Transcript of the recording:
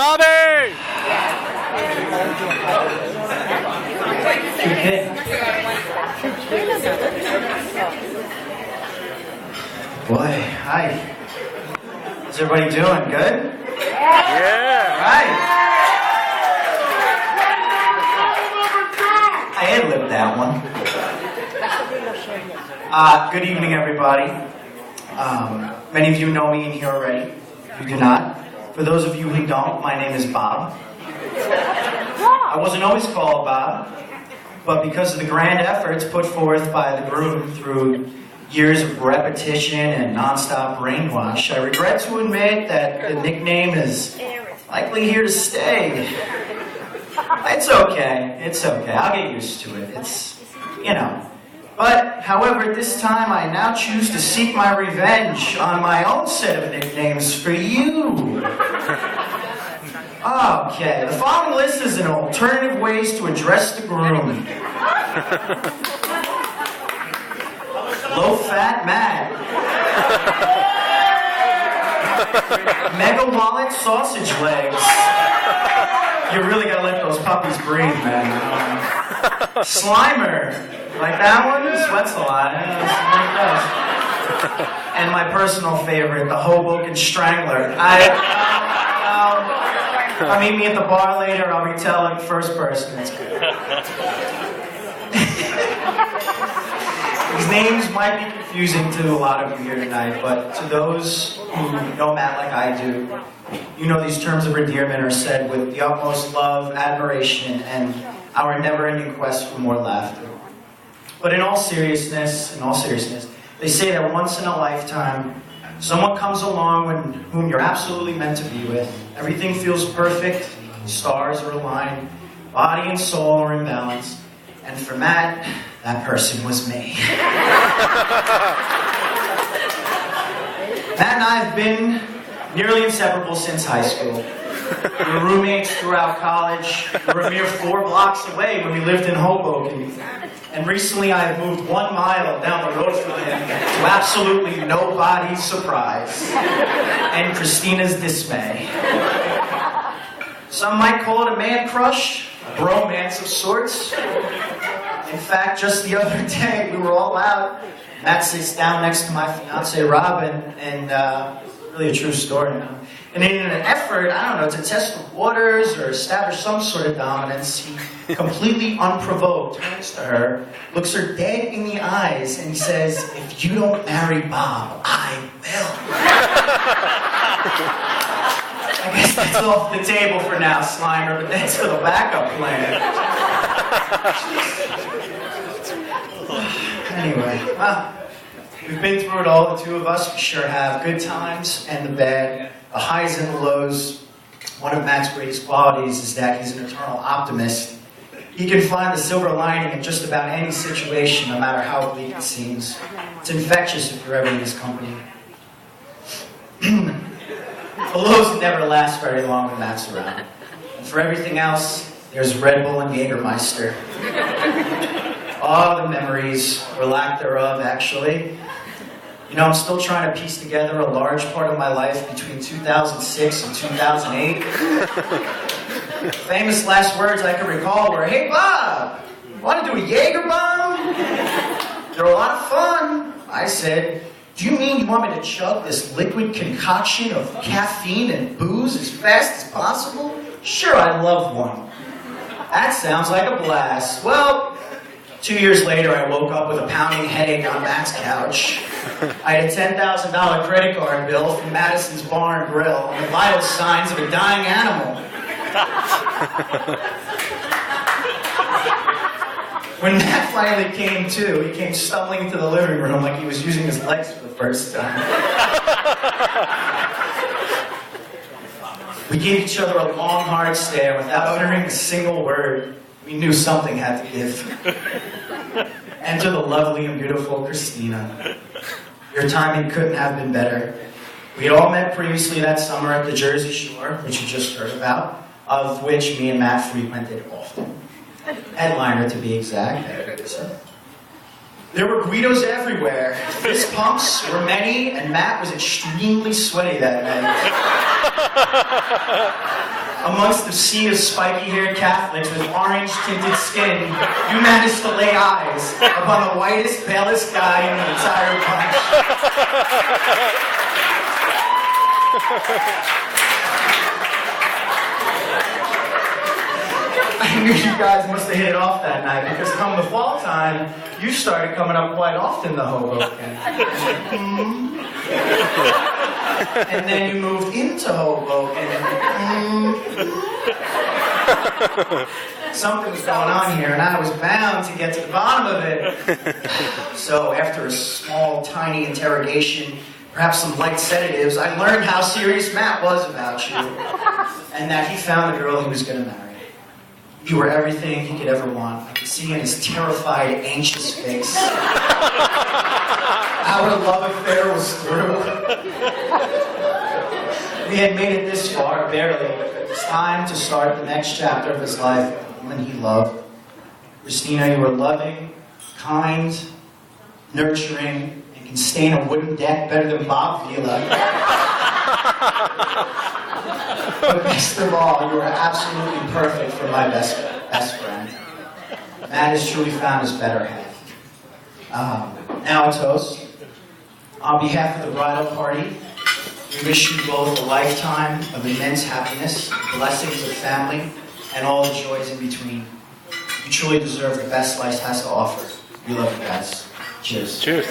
Bobby! Boy, hi. How's everybody doing? Good? Yeah! Right. I ad-libbed that one. Good evening, everybody. Many of you know me in here already. If you do not. For those of you who don't, my name is Bob. I wasn't always called Bob, but because of the grand efforts put forth by the group through years of repetition and non-stop brainwash, I regret to admit that the nickname is likely here to stay. It's okay. It's okay. I'll get used to it. It's, you know. But, however, at this time, I now choose to seek my revenge on my own set of nicknames for you. Okay, the following list is an alternative ways to address the groom. Low-fat Matt. Mega Wallet Sausage Legs. You really gotta let those puppies breathe, man. Slimer. Like that one? Sweats a lot. Yeah, and my personal favorite, the Hoboken Strangler. Meet me at the bar later, I'll retell it first person. It's good. These names might be confusing to a lot of you here tonight, but to those who know Matt like I do, you know these terms of endearment are said with the utmost love, admiration, and our never-ending quest for more laughter. But in all seriousness, they say that once in a lifetime, someone comes along whom you're absolutely meant to be with. Everything feels perfect, stars are aligned, body and soul are in balance. And for Matt, that person was me. Matt and I have been nearly inseparable since high school. We were roommates throughout college. We were a mere 4 blocks away when we lived in Hoboken. And recently I have moved 1 mile down the road from him to absolutely nobody's surprise and Christina's dismay. Some might call it a man crush, a bromance of sorts. In fact, just the other day we were all out. Matt sits down next to my fiance Robin, and really a true story now. And in an effort, I don't know, to test the waters or establish some sort of dominance, he completely unprovoked turns to her, looks her dead in the eyes, and he says, "If you don't marry Bob, I will." I guess that's off the table for now, Slimer, but that's for the backup plan. Anyway, well, we've been through it all, the two of us. We sure have. Good times and the bad, the highs and the lows. One of Matt's greatest qualities is that he's an eternal optimist. He can find the silver lining in just about any situation, no matter how bleak it seems. It's infectious if you're ever in his company. The lows never last very long when Matt's around. And for everything else, there's Red Bull and Jägermeister. Oh, the memories, or lack thereof, actually. You know, I'm still trying to piece together a large part of my life between 2006 and 2008. Famous last words I can recall were, "Hey Bob, want to do a Jaeger bomb?" They're a lot of fun. I said, "Do you mean you want me to chug this liquid concoction of caffeine and booze as fast as possible? Sure, I'd love one." That sounds like a blast. Well, 2 years later, I woke up with a pounding headache on Matt's couch. I had a $10,000 credit card bill from Madison's Bar and Grill and the vital signs of a dying animal. When Matt finally came to, he came stumbling into the living room like he was using his legs for the first time. We gave each other a long, hard stare without uttering a single word. We knew something had to give. Enter the lovely and beautiful Christina. Your timing couldn't have been better. We had all met previously that summer at the Jersey Shore, which you just heard about, of which me and Matt frequented often. Headliner, to be exact. There were Guidos everywhere. Fist pumps were many, and Matt was extremely sweaty that night. Amongst the sea of spiky-haired Catholics with orange-tinted skin, you managed to lay eyes upon the whitest, palest guy in the entire bunch. I knew you guys must have hit it off that night because come the fall time, you started coming up quite often to Hoboken. And then you moved into Hoboken. Something was going on here, and I was bound to get to the bottom of it. So after a small, tiny interrogation, perhaps some light sedatives, I learned how serious Matt was about you, and that he found the girl he was going to marry. You were everything he could ever want. I could see in his terrified, anxious face. Our love affair was through. We had made it this far, barely. It was time to start the next chapter of his life, the woman he loved. Christina, you were loving, kind, nurturing, and can stain a wooden deck better than Bob Vila. But best of all, you were absolutely perfect for my best friend. Matt has truly found his better half. Now a toast. On behalf of the bridal party, we wish you both a lifetime of immense happiness, blessings of family, and all the joys in between. You truly deserve the best life has to offer. We love you guys. Cheers. Cheers.